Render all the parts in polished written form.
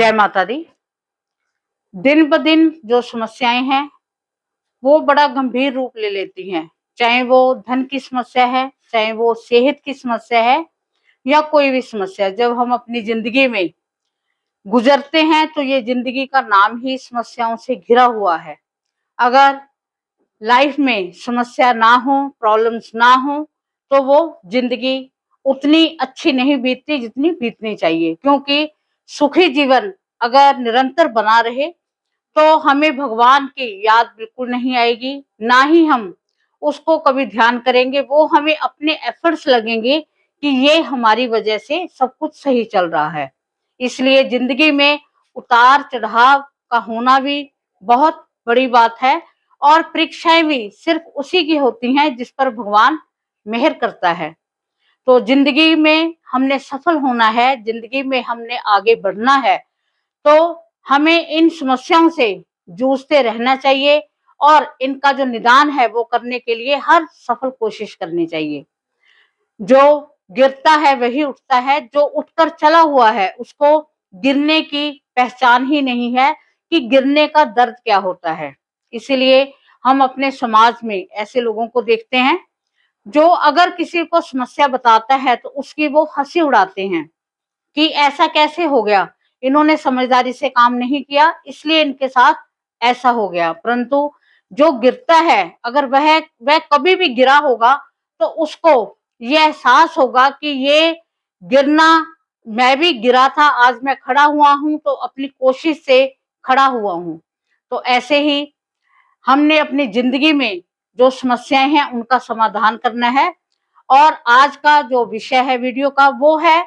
जय माता दी। दिन ब दिन जो समस्याएं हैं वो बड़ा गंभीर रूप ले लेती हैं, चाहे वो धन की समस्या है, चाहे वो सेहत की समस्या है या कोई भी समस्या। जब हम अपनी जिंदगी में गुजरते हैं तो ये जिंदगी का नाम ही समस्याओं से घिरा हुआ है। अगर लाइफ में समस्या ना हो, प्रॉब्लम्स ना हो, तो वो जिंदगी उतनी अच्छी नहीं बीतती जितनी बीतनी चाहिए। क्योंकि सुखी जीवन अगर निरंतर बना रहे तो हमें भगवान की याद बिल्कुल नहीं आएगी, ना ही हम उसको कभी ध्यान करेंगे। वो हमें अपने एफर्ट्स लगेंगे कि ये हमारी वजह से सब कुछ सही चल रहा है। इसलिए जिंदगी में उतार चढ़ाव का होना भी बहुत बड़ी बात है, और परीक्षाएं भी सिर्फ उसी की होती हैं जिस पर भगवान मेहर करता है। तो जिंदगी में हमने सफल होना है, जिंदगी में हमने आगे बढ़ना है, तो हमें इन समस्याओं से जूझते रहना चाहिए और इनका जो निदान है वो करने के लिए हर सफल कोशिश करनी चाहिए। जो गिरता है वही उठता है, जो उठकर चला हुआ है उसको गिरने की पहचान ही नहीं है कि गिरने का दर्द क्या होता है। इसीलिए हम अपने समाज में ऐसे लोगों को देखते हैं जो अगर किसी को समस्या बताता है तो उसकी वो हंसी उड़ाते हैं कि ऐसा कैसे हो गया, इन्होंने समझदारी से काम नहीं किया इसलिए इनके साथ ऐसा हो गया। परंतु जो गिरता है, अगर वह कभी भी गिरा होगा तो उसको ये एहसास होगा कि ये गिरना, मैं भी गिरा था, आज मैं खड़ा हुआ हूं तो अपनी कोशिश से खड़ा हुआ हूं। तो ऐसे ही हमने अपनी जिंदगी में जो समस्याएं हैं उनका समाधान करना है। और आज का जो विषय है वीडियो का वो है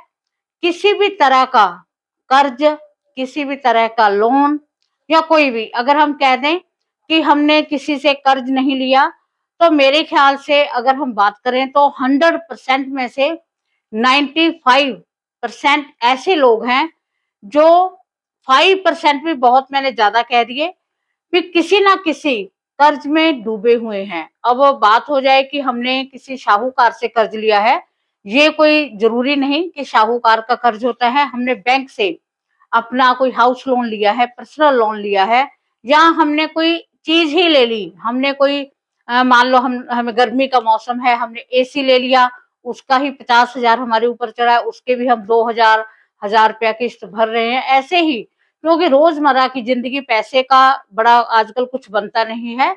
किसी भी तरह का कर्ज, किसी भी तरह का लोन या कोई भी, अगर हम कह दें कि हमने किसी से कर्ज नहीं लिया, तो मेरे ख्याल से अगर हम बात करें तो 100% में से 95% ऐसे लोग हैं जो 5% भी बहुत, मैंने ज्यादा कह दिए, फिर किसी ना किसी कर्ज में डूबे हुए हैं। अब बात हो जाए कि हमने किसी शाहूकार से कर्ज लिया है, ये कोई जरूरी नहीं कि शाहूकार का कर्ज होता है। हमने बैंक से अपना कोई हाउस लोन लिया है, पर्सनल लोन लिया है, या हमने कोई चीज ही ले ली, हमने कोई मान लो हम हमें गर्मी का मौसम है, हमने एसी ले लिया, उसका ही 50,000 हमारे ऊपर चढ़ा है, उसके भी हम 2,000 हजार रुपया किस्त भर रहे हैं। ऐसे ही क्योंकि रोजमर्रा की जिंदगी पैसे का बड़ा आजकल कुछ बनता नहीं है।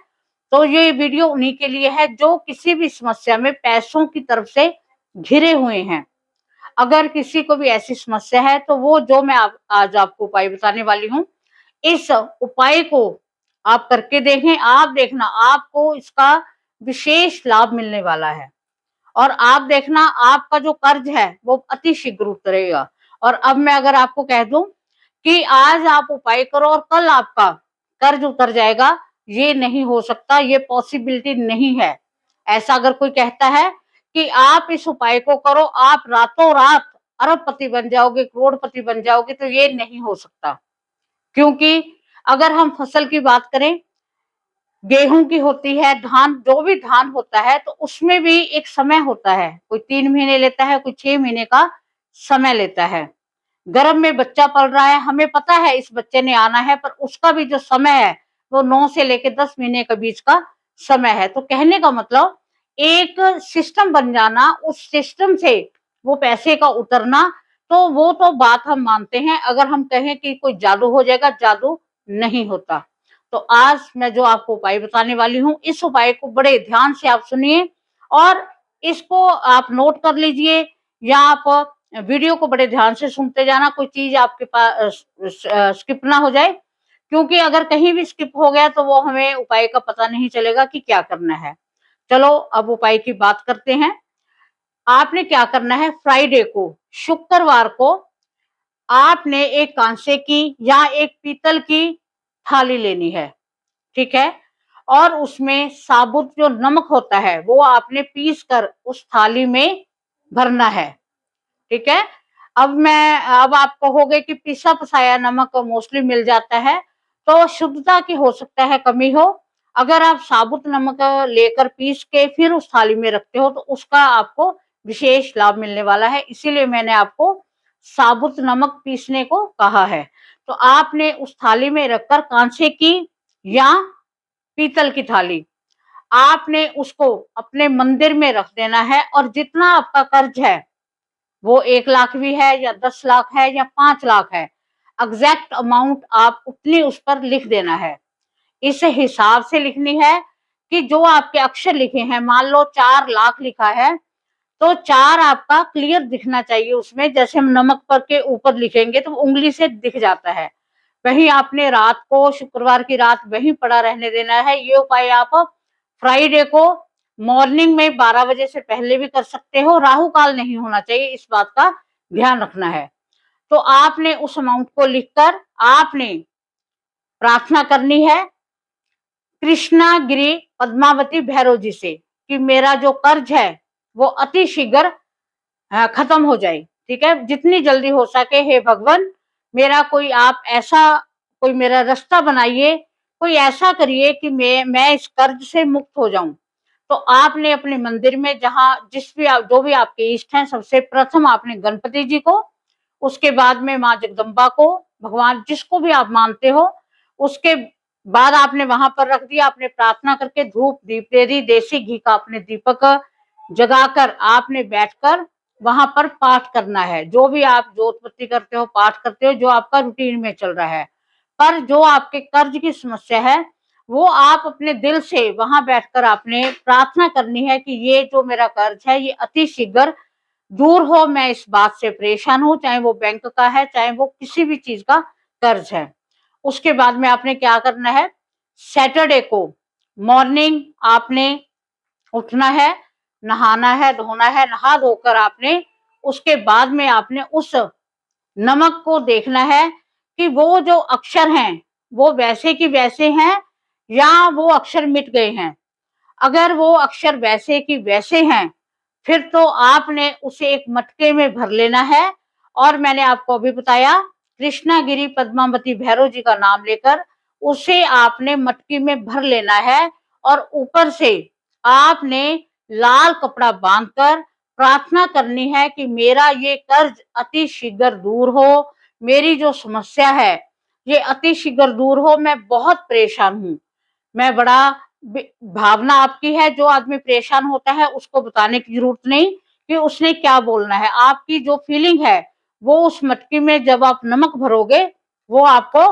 तो ये वीडियो उन्हीं के लिए है जो किसी भी समस्या में पैसों की तरफ से घिरे हुए हैं। अगर किसी को भी ऐसी समस्या है तो वो जो मैं आज आपको उपाय बताने वाली हूँ, इस उपाय को आप करके देखें। आप देखना आपको इसका विशेष लाभ मिलने वाला है, और आप देखना आपका जो कर्ज है वो अति शीघ्र उतरेगा। और अब मैं अगर आपको कह दूं कि आज आप उपाय करो और कल आपका कर्ज उतर जाएगा, ये नहीं हो सकता, ये पॉसिबिलिटी नहीं है। ऐसा अगर कोई कहता है कि आप इस उपाय को करो, आप रातों रात अरबपति बन जाओगे, करोड़पति बन जाओगे, तो ये नहीं हो सकता। क्योंकि अगर हम फसल की बात करें, गेहूं की होती है, धान, जो भी धान होता है, तो उसमें भी एक समय होता है। कोई 3 महीने लेता है, कोई 6 महीने का समय लेता है। गर्भ में बच्चा पल रहा है, हमें पता है इस बच्चे ने आना है, पर उसका भी जो समय है वो 9 से लेकर 10 महीने के बीच का समय है। तो कहने का मतलब एक सिस्टम बन जाना, उस सिस्टम से वो पैसे का उतरना, तो वो तो बात हम मानते हैं। अगर हम कहें कि कोई जादू हो जाएगा, जादू नहीं होता। तो आज मैं जो आपको उपाय बताने वाली हूँ, इस उपाय को बड़े ध्यान से आप सुनिए और इसको आप नोट कर लीजिए, या आप वीडियो को बड़े ध्यान से सुनते जाना, कोई चीज आपके पास स्किप ना हो जाए। क्योंकि अगर कहीं भी स्किप हो गया तो वो हमें उपाय का पता नहीं चलेगा कि क्या करना है। चलो अब उपाय की बात करते हैं। आपने क्या करना है, फ्राइडे को, शुक्रवार को, आपने एक कांसे की या एक पीतल की थाली लेनी है, ठीक है। और उसमें साबुत जो नमक होता है वो आपने पीस कर उस थाली में भरना है, ठीक है। अब आप कहोगे कि पिसा पसाया नमक मोस्टली मिल जाता है, तो शुद्धता की हो सकता है कमी हो। अगर आप साबुत नमक लेकर पीस के फिर उस थाली में रखते हो तो उसका आपको विशेष लाभ मिलने वाला है। इसीलिए मैंने आपको साबुत नमक पीसने को कहा है। तो आपने उस थाली में रखकर, कांसे की या पीतल की थाली, आपने उसको अपने मंदिर में रख देना है। और जितना आपका कर्ज है, वो 1 लाख भी है या 10 लाख है या 5 लाख है, एग्जैक्ट अमाउंट आप उतनी उस पर लिख देना है। इस हिसाब से लिखनी है कि जो आपके अक्षर लिखे हैं, मान लो 4 लाख लिखा है, तो 4 आपका क्लियर दिखना चाहिए उसमें। जैसे हम नमक पर के ऊपर लिखेंगे तो उंगली से दिख जाता है। वहीं आपने रात को, शुक्रवार की रात वहीं पड़ा रहने देना है। ये उपाय आप फ्राइडे को मॉर्निंग में 12 बजे से पहले भी कर सकते हो। राहु काल नहीं होना चाहिए, इस बात का ध्यान रखना है। तो आपने उस अमाउंट को लिखकर आपने प्रार्थना करनी है कृष्णागिरी पद्मावती भैरव जी से कि मेरा जो कर्ज है वो अति शीघ्र खत्म हो जाए। ठीक है, जितनी जल्दी हो सके हे भगवान, मेरा कोई आप ऐसा कोई मेरा रास्ता बनाइए, कोई ऐसा करिए कि मैं इस कर्ज से मुक्त हो जाऊं। तो आपने अपने मंदिर में जहां जो भी आपके इष्ट हैं, सबसे प्रथम आपने गणपति जी को, उसके बाद में माँ जगदम्बा को, भगवान जिसको भी आप मानते हो, उसके बाद आपने वहां पर रख दिया। आपने प्रार्थना करके धूप दीप दे दी, देसी घी का आपने दीपक जगाकर आपने बैठकर वहां पर पाठ करना है। जो भी आप जोतपत्ती करते हो, पाठ करते हो, जो आपका रूटीन में चल रहा है। पर जो आपके कर्ज की समस्या है, वो आप अपने दिल से वहां बैठकर आपने प्रार्थना करनी है कि ये जो मेरा कर्ज है ये अति शीघ्र दूर हो। मैं इस बात से परेशान हूँ, चाहे वो बैंक का है, चाहे वो किसी भी चीज का कर्ज है। उसके बाद में आपने क्या करना है, सैटरडे को मॉर्निंग आपने उठना है, नहाना है, धोना है। नहा धोकर आपने उसके बाद में आपने उस नमक को देखना है कि वो जो अक्षर हैं वो वैसे की वैसे हैं या वो अक्षर मिट गए हैं। अगर वो अक्षर वैसे की वैसे हैं, फिर तो आपने उसे एक मटके में भर लेना है। और मैंने आपको अभी बताया, कृष्णागिरी पद्मावती भैरव जी का नाम लेकर उसे आपने मटकी में भर लेना है। और ऊपर से आपने लाल कपड़ा बांधकर प्रार्थना करनी है कि मेरा ये कर्ज अति शीघ्र दूर हो, मेरी जो समस्या है ये अति शीघ्र दूर हो, मैं बहुत परेशान हूँ। मैं बड़ा भावना आपकी है, जो आदमी परेशान होता है उसको बताने की जरूरत नहीं कि उसने क्या बोलना है। आपकी जो फीलिंग है वो उस मटकी में जब आप नमक भरोगे वो आपको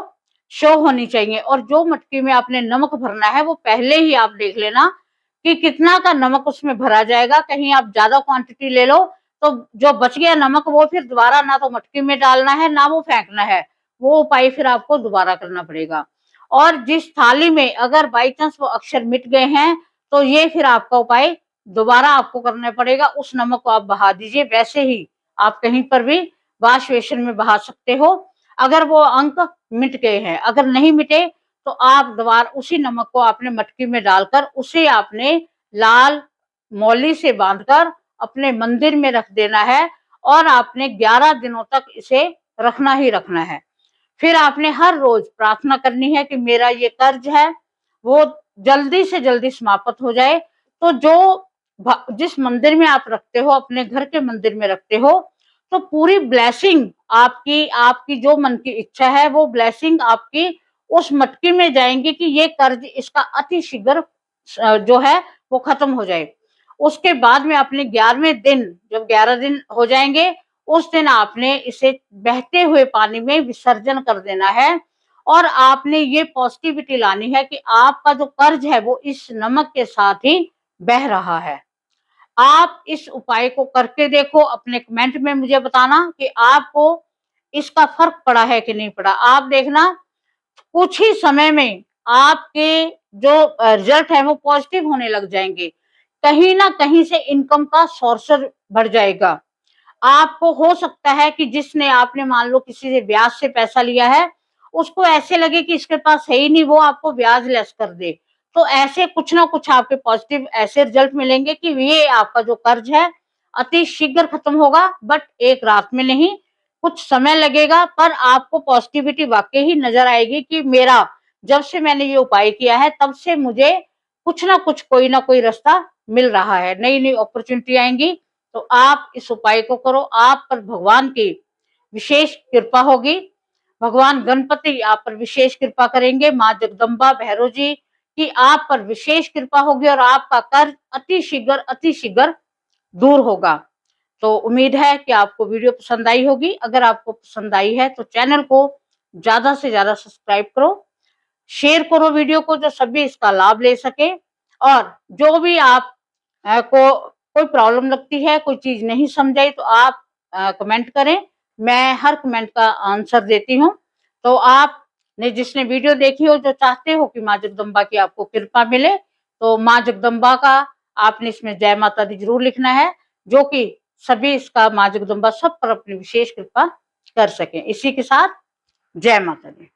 शो होनी चाहिए। और जो मटकी में आपने नमक भरना है वो पहले ही आप देख लेना कि कितना का नमक उसमें भरा जाएगा। कहीं आप ज्यादा क्वांटिटी ले लो तो जो बच गया नमक वो फिर दोबारा ना तो मटकी में डालना है ना वो फेंकना है, वो उपाय फिर आपको दोबारा करना पड़ेगा। और जिस थाली में अगर बाई चांस वो अक्षर मिट गए हैं तो ये फिर आपका उपाय दोबारा आपको करना पड़ेगा। उस नमक को आप बहा दीजिए, वैसे ही आप कहीं पर भी वॉश बेसिन में बहा सकते हो अगर वो अंक मिट गए हैं। अगर नहीं मिटे तो आप दोबारा उसी नमक को आपने मटकी में डालकर उसे आपने लाल मौली से बांधकर अपने मंदिर में रख देना है। और आपने 11 दिनों तक इसे रखना ही रखना है। फिर आपने हर रोज प्रार्थना करनी है कि मेरा ये कर्ज है वो जल्दी से जल्दी समाप्त हो जाए। तो जो जिस मंदिर में आप रखते हो, अपने घर के मंदिर में रखते हो, तो पूरी ब्लेसिंग आपकी आपकी जो मन की इच्छा है वो ब्लेसिंग आपकी उस मटकी में जाएंगी कि ये कर्ज इसका अति शीघ्र जो है वो खत्म हो जाए। उसके बाद में अपने 11वें दिन, जब 11 दिन हो जाएंगे, उस दिन आपने इसे बहते हुए पानी में विसर्जन कर देना है। और आपने ये पॉजिटिविटी लानी है कि आपका जो कर्ज है वो इस नमक के साथ ही बह रहा है। आप इस उपाय को करके देखो, अपने कमेंट में मुझे बताना कि आपको इसका फर्क पड़ा है कि नहीं पड़ा। आप देखना कुछ ही समय में आपके जो रिजल्ट है वो पॉजिटिव होने लग जाएंगे। कहीं ना कहीं से इनकम का सोर्स बढ़ जाएगा। आपको हो सकता है कि जिसने आपने मान लो किसी से ब्याज से पैसा लिया है, उसको ऐसे लगे कि इसके पास है ही नहीं, वो आपको ब्याज लेस कर दे। तो ऐसे कुछ ना कुछ आपके पॉजिटिव ऐसे रिजल्ट मिलेंगे कि ये आपका जो कर्ज है अति शीघ्र खत्म होगा। बट एक रात में नहीं, कुछ समय लगेगा, पर आपको पॉजिटिविटी वाकई ही नजर आएगी कि मेरा जब से मैंने ये उपाय किया है तब से मुझे कुछ ना कुछ कोई ना कोई रास्ता मिल रहा है, नई नई अपॉर्चुनिटी आएंगी। तो आप इस उपाय को करो, आप पर भगवान की विशेष कृपा होगी। भगवान गणपति आप पर विशेष कृपा करेंगे, माँ जगदम्बा भैरव जी की आप पर विशेष कृपा होगी और आपका कर्ज अति शीघ्र दूर होगा। तो उम्मीद है कि आपको वीडियो पसंद आई होगी। अगर आपको पसंद आई है तो चैनल को ज्यादा से ज्यादा सब्सक्राइब करो, शेयर करो वीडियो को, जो सभी इसका लाभ ले सके। और जो भी आप को कोई प्रॉब्लम लगती है, कोई चीज नहीं समझ आई, तो आप कमेंट करें, मैं हर कमेंट का आंसर देती हूँ। तो आपने जिसने वीडियो देखी हो, जो चाहते हो कि माँ जगदम्बा की आपको कृपा मिले, तो माँ जगदम्बा का आपने इसमें जय माता दी जरूर लिखना है, जो कि सभी इसका माँ जगदम्बा सब पर अपनी विशेष कृपा कर सके। इसी के साथ जय माता दी।